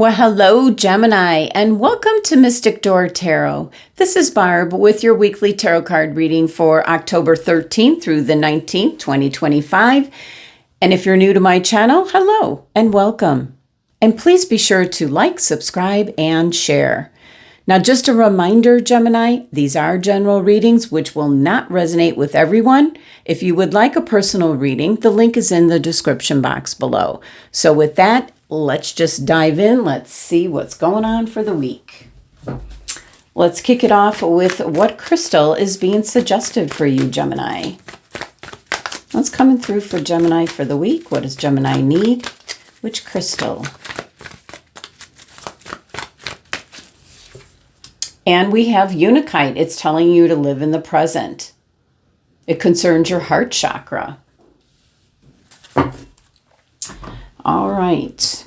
Well, hello, Gemini, and welcome to Mystic Door Tarot. This is Barb with your weekly tarot card reading for October 13th through the 19th, 2025. And if you're new to my channel, hello and welcome. And please be sure to like, subscribe, and share. Now, just a reminder, Gemini, these are general readings which will not resonate with everyone. If you would like a personal reading, the link is in the description box below. So with that, let's just dive in. Let's see what's going on for the week. Let's kick it off with what crystal is being suggested for you, Gemini. What's coming through for Gemini for the week? What does Gemini need? Which crystal? And we have Unikite. It's telling you to live in the present. It concerns your heart chakra. All right.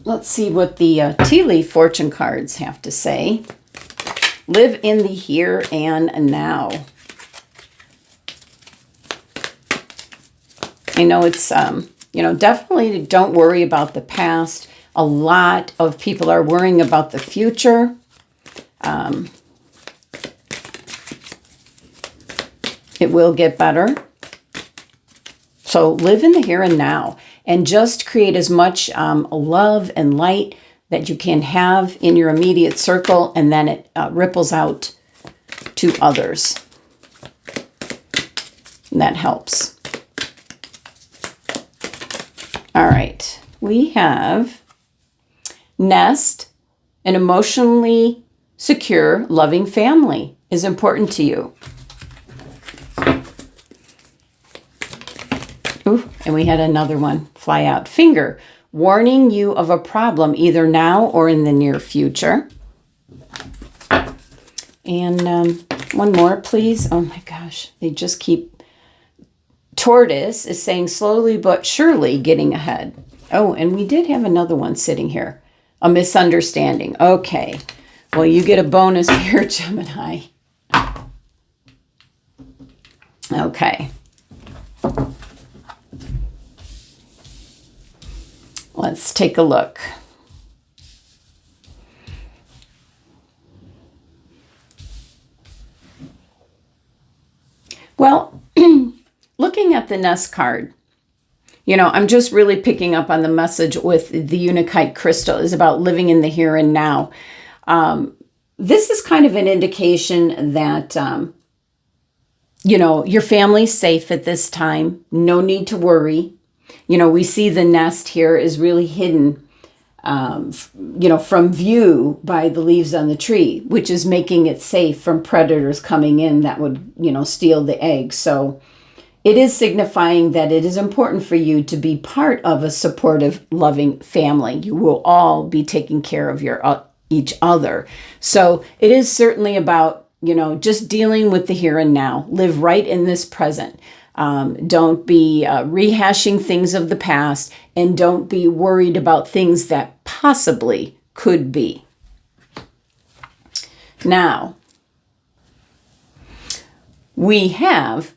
Let's see what the tea leaf fortune cards have to say. Live in the here and now. I know it's, definitely don't worry about the past. A lot of people are worrying about the future. It will get better. So live in the here and now and just create as much love and light that you can have in your immediate circle, and then it ripples out to others. And that helps. All right. We have nest, an emotionally secure, loving family is important to you. Ooh, and we had another one fly out. Finger, warning you of a problem either now or in the near future. And one more, please. Oh my gosh, they just keep. Tortoise is saying slowly but surely getting ahead. Oh, and we did have another one sitting here. A misunderstanding. Okay. Well, you get a bonus here, Gemini. Okay. Let's take a look. Well, looking at the nest card, I'm just really picking up on the message with the Unikite crystal is about living in the here and now. This is kind of an indication that, your family's safe at this time. No need to worry. We see the nest here is really hidden, from view by the leaves on the tree, which is making it safe from predators coming in that would, steal the eggs. So it is signifying that it is important for you to be part of a supportive, loving family. You will all be taking care of each other. So it is certainly about, just dealing with the here and now. Live right in this present. Don't be rehashing things of the past, and don't be worried about things that possibly could be. Now, we have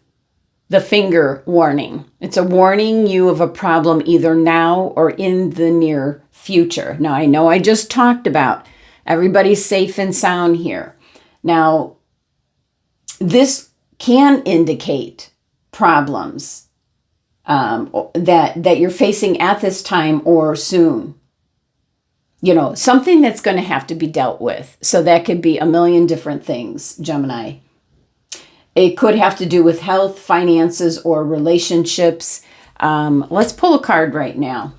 the finger warning. It's a warning you of a problem either now or in the near future. Now, I know I just talked about everybody's safe and sound here. Now, this can indicate problems that you're facing at this time or soon. Something that's going to have to be dealt with. So that could be a million different things, Gemini. It could have to do with health, finances, or relationships. Let's pull a card right now.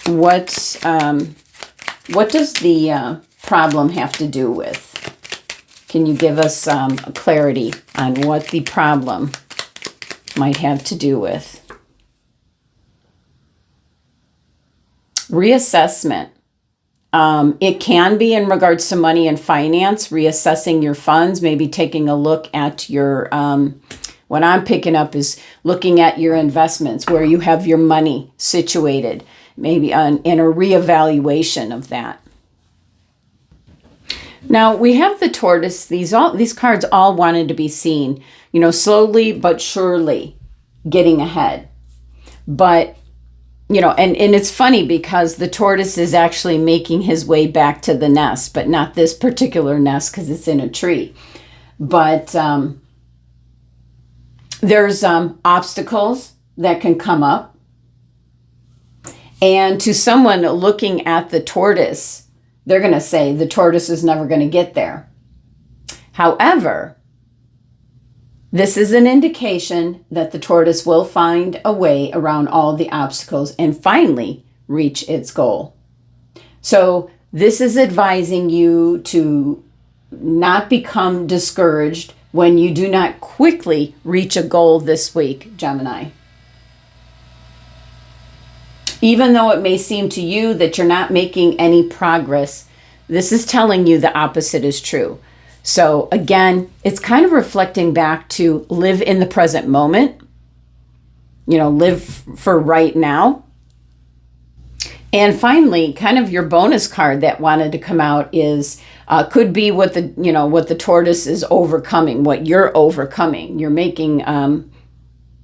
What does the problem have to do with? Can you give us clarity on what the problem might have to do with? Reassessment. It can be in regards to money and finance, reassessing your funds, maybe taking a look at your, what I'm picking up is looking at your investments, where you have your money situated, maybe in a reevaluation of that. Now, we have the tortoise. These cards all wanted to be seen, slowly but surely getting ahead. But and it's funny because the tortoise is actually making his way back to the nest, but not this particular nest because it's in a tree. But there's obstacles that can come up. And to someone looking at the tortoise, they're going to say the tortoise is never going to get there. However, this is an indication that the tortoise will find a way around all the obstacles and finally reach its goal. So this is advising you to not become discouraged when you do not quickly reach a goal this week, Gemini. Even though it may seem to you that you're not making any progress, this is telling you the opposite is true. So again, it's kind of reflecting back to live in the present moment, live for right now. And finally, kind of your bonus card that wanted to come out is, could be what the tortoise is overcoming, what you're overcoming. You're making,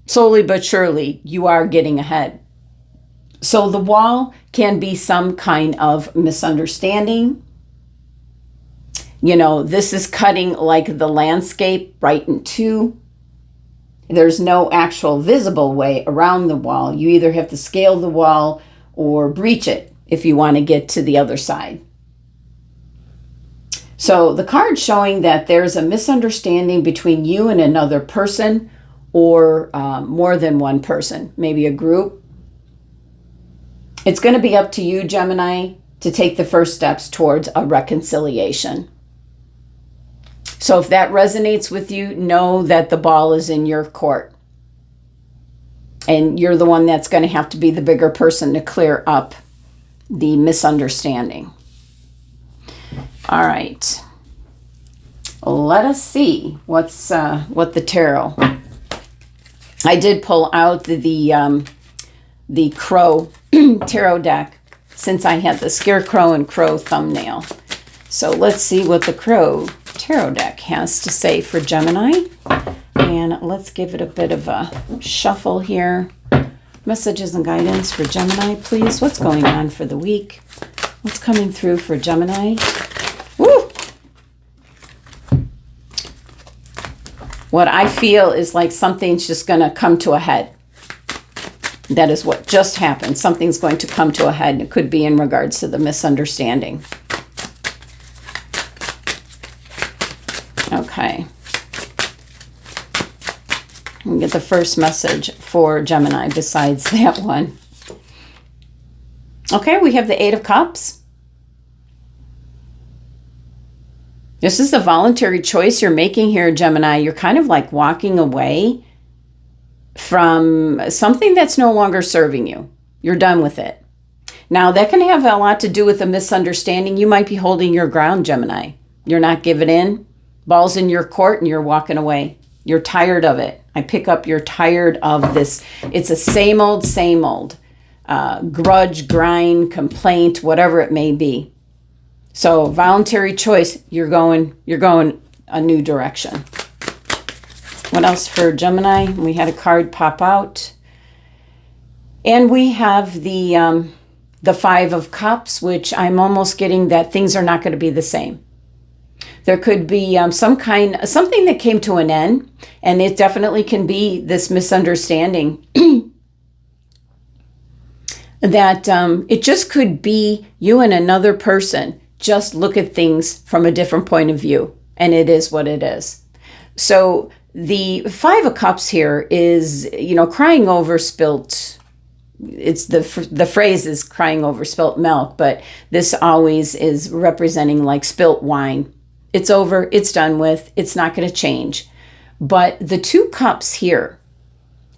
slowly but surely, you are getting ahead. So the wall can be some kind of misunderstanding. This is cutting like the landscape right in two. There's no actual visible way around the wall. You either have to scale the wall or breach it if you want to get to the other side. So the card showing that there's a misunderstanding between you and another person, or more than one person, maybe a group. It's going to be up to you, Gemini, to take the first steps towards a reconciliation. So if that resonates with you, know that the ball is in your court. And you're the one that's going to have to be the bigger person to clear up the misunderstanding. All right. Let us see what the tarot. I did pull out the crow tarot deck since I had the scarecrow and crow thumbnail. So let's see what the crow tarot deck has to say for Gemini. And let's give it a bit of a shuffle here. Messages and guidance for Gemini, please. What's going on for the week? What's coming through for Gemini? Woo! What I feel is like something's just going to come to a head. That is what just happened. Something's going to come to a head, and it could be in regards to the misunderstanding. Okay. We get the first message for Gemini besides that one. Okay, we have the Eight of Cups. This is a voluntary choice you're making here, Gemini. You're kind of like walking away from something that's no longer serving you. You're done with it. Now, that can have a lot to do with a misunderstanding. You might be holding your ground, Gemini. You're not giving in. Ball's in your court and you're walking away. You're tired of it. I pick up you're tired of this. It's a same old, grudge, grind, complaint, whatever it may be. So voluntary choice, you're going a new direction. What else for Gemini? We had a card pop out. And we have the Five of Cups, which I'm almost getting that things are not going to be the same. There could be something that came to an end, and it definitely can be this misunderstanding that it just could be you and another person just look at things from a different point of view, and it is what it is. So the Five of Cups here is, crying over spilt. It's the phrase is crying over spilt milk, but this always is representing like spilt wine. It's over, it's done with, it's not going to change. But the two cups here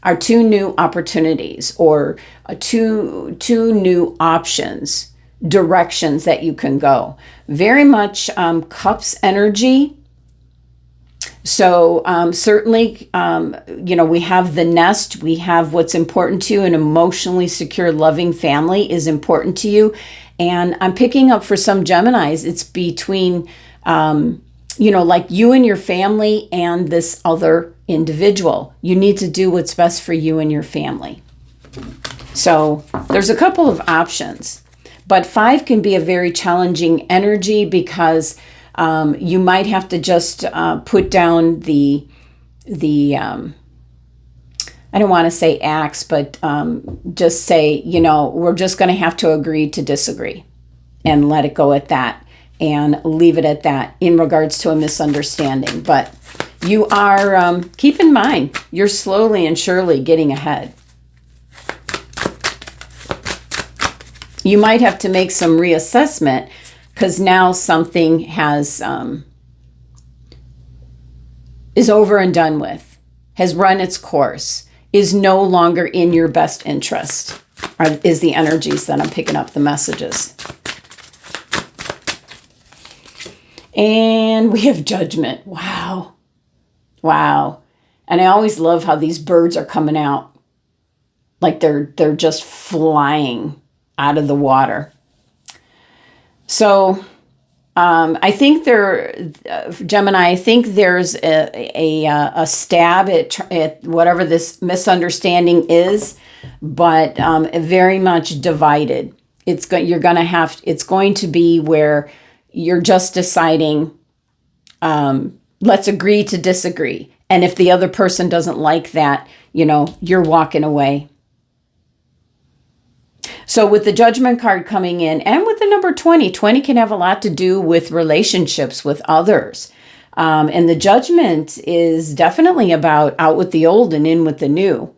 are two new opportunities or two new options, directions that you can go. Very much cups energy. So certainly, we have the nest, we have what's important to you. An emotionally secure, loving family is important to you. And I'm picking up for some Geminis, it's between like you and your family and this other individual. You need to do what's best for you and your family. So there's a couple of options. But 5 can be a very challenging energy because you might have to just put down the I don't want to say axe, but just say, you know, we're just going to have to agree to disagree and let it go at that and leave it at that in regards to a misunderstanding. But you are, keep in mind, you're slowly and surely getting ahead. You might have to make some reassessment because now something has is over and done with, has run its course, is no longer in your best interest, is the energies that I'm picking up, the messages. And we have Judgment. Wow. Wow. And I always love how these birds are coming out. Like they're just flying out of the water. So I think Gemini, I think there's a stab at whatever this misunderstanding is, but very much divided. It's going to be where you're just deciding, let's agree to disagree. And if the other person doesn't like that, you know, you're walking away. So with the Judgment card coming in and with the number 20, 20 can have a lot to do with relationships with others. And the Judgment is definitely about out with the old and in with the new.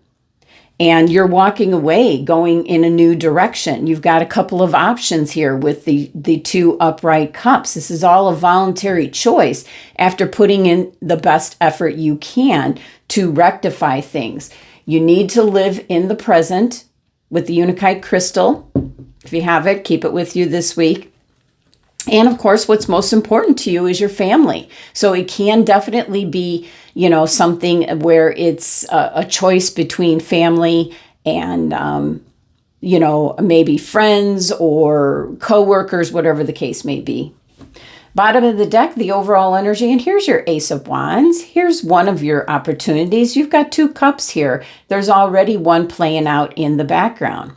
And you're walking away, going in a new direction. You've got a couple of options here with the 2 upright cups. This is all a voluntary choice after putting in the best effort you can to rectify things. You need to live in the present with the Unakite crystal. If you have it, keep it with you this week. And of course, what's most important to you is your family. So it can definitely be, you know, something where it's a choice between family and, you know, maybe friends or coworkers, whatever the case may be. Bottom of the deck, the overall energy, and here's your Ace of Wands. Here's one of your opportunities. You've got 2 cups here. There's already one playing out in the background.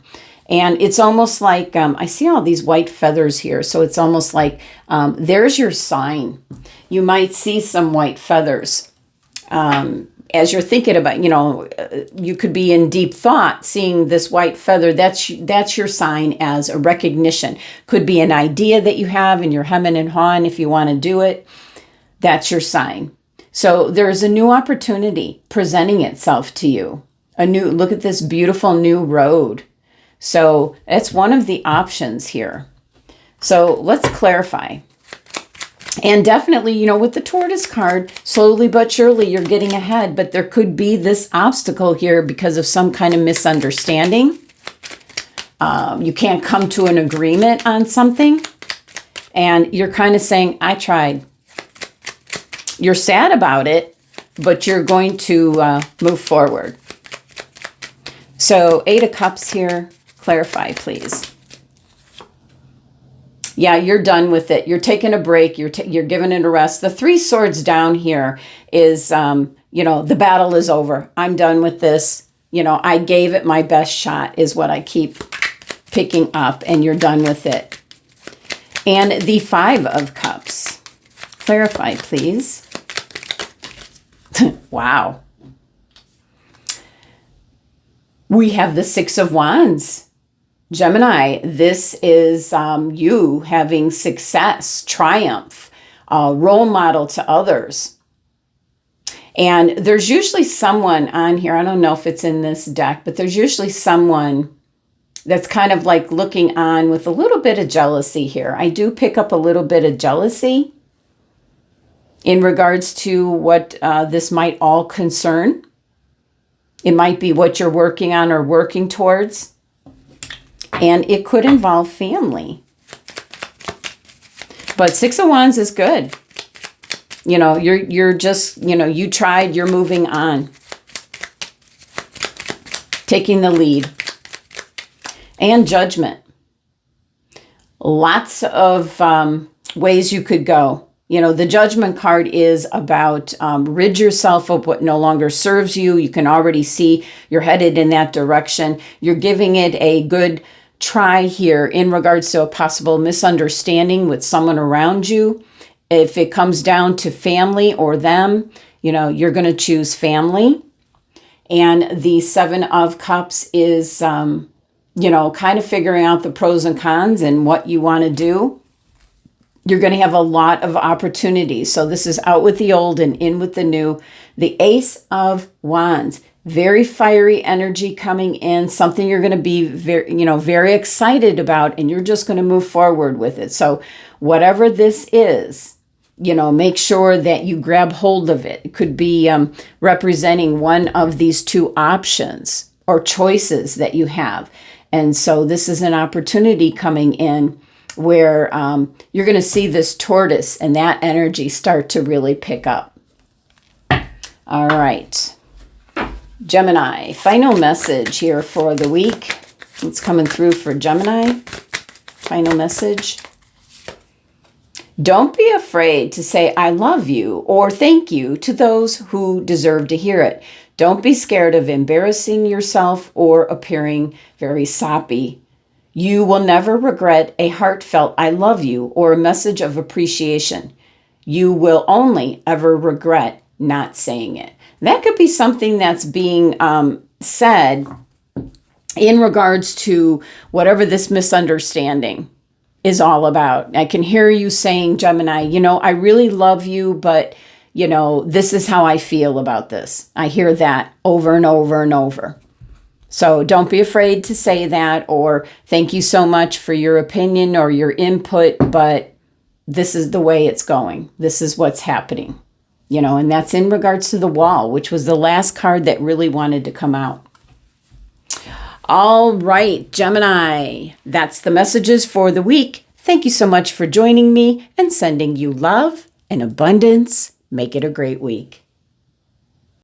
And it's almost like, I see all these white feathers here, so it's almost like there's your sign. You might see some white feathers as you're thinking about, you know, you could be in deep thought, seeing this white feather. That's your sign as a recognition. Could be an idea that you have and you're hemming and hawing if you want to do it. That's your sign. So there's a new opportunity presenting itself to you. Look at this beautiful new road. So it's one of the options here. So let's clarify. And definitely, you know, with the Tortoise card, slowly but surely you're getting ahead, but there could be this obstacle here because of some kind of misunderstanding. You can't come to an agreement on something, and you're kind of saying, I tried. You're sad about it, but you're going to move forward. So 8 of Cups here. Clarify, please. Yeah, you're done with it. You're taking a break. You're giving it a rest. The 3 Swords down here is, you know, the battle is over. I'm done with this. You know, I gave it my best shot is what I keep picking up, and you're done with it. And the 5 of Cups. Clarify, please. Wow. We have the 6 of Wands. Gemini, this is you having success, triumph, role model to others. And there's usually someone on here, I don't know if it's in this deck, but there's usually someone that's kind of like looking on with a little bit of jealousy here. I do pick up a little bit of jealousy in regards to what this might all concern. It might be what you're working on or working towards. And it could involve family. But 6 of Wands is good. You know, you're just, you know, you tried, you're moving on. Taking the lead. And Judgment. Lots of ways you could go. The Judgment card is about rid yourself of what no longer serves you. You can already see you're headed in that direction. You're giving it a good try here in regards to a possible misunderstanding with someone around you. If it comes down to family or them, you're going to choose family. And the Seven of Cups is, kind of figuring out the pros and cons and what you want to do. You're going to have a lot of opportunities. So this is out with the old and in with the new. The Ace of Wands, very fiery energy coming in, something you're going to be very excited about, and you're just going to move forward with it. So whatever this is, make sure that you grab hold of it. It could be representing one of these two options or choices that you have. And so this is an opportunity coming in where you're going to see this tortoise and that energy start to really pick up. All right. Gemini, final message here for the week. It's coming through for Gemini. Final message. Don't be afraid to say I love you or thank you to those who deserve to hear it. Don't be scared of embarrassing yourself or appearing very soppy. You will never regret a heartfelt I love you or a message of appreciation. You will only ever regret not saying it. That could be something that's being said in regards to whatever this misunderstanding is all about. I can hear you saying, Gemini, I really love you, but, this is how I feel about this. I hear that over and over and over. So don't be afraid to say that, or thank you so much for your opinion or your input, but this is the way it's going. This is what's happening, and that's in regards to the Wall, which was the last card that really wanted to come out. All right, Gemini, that's the messages for the week. Thank you so much for joining me and sending you love and abundance. Make it a great week.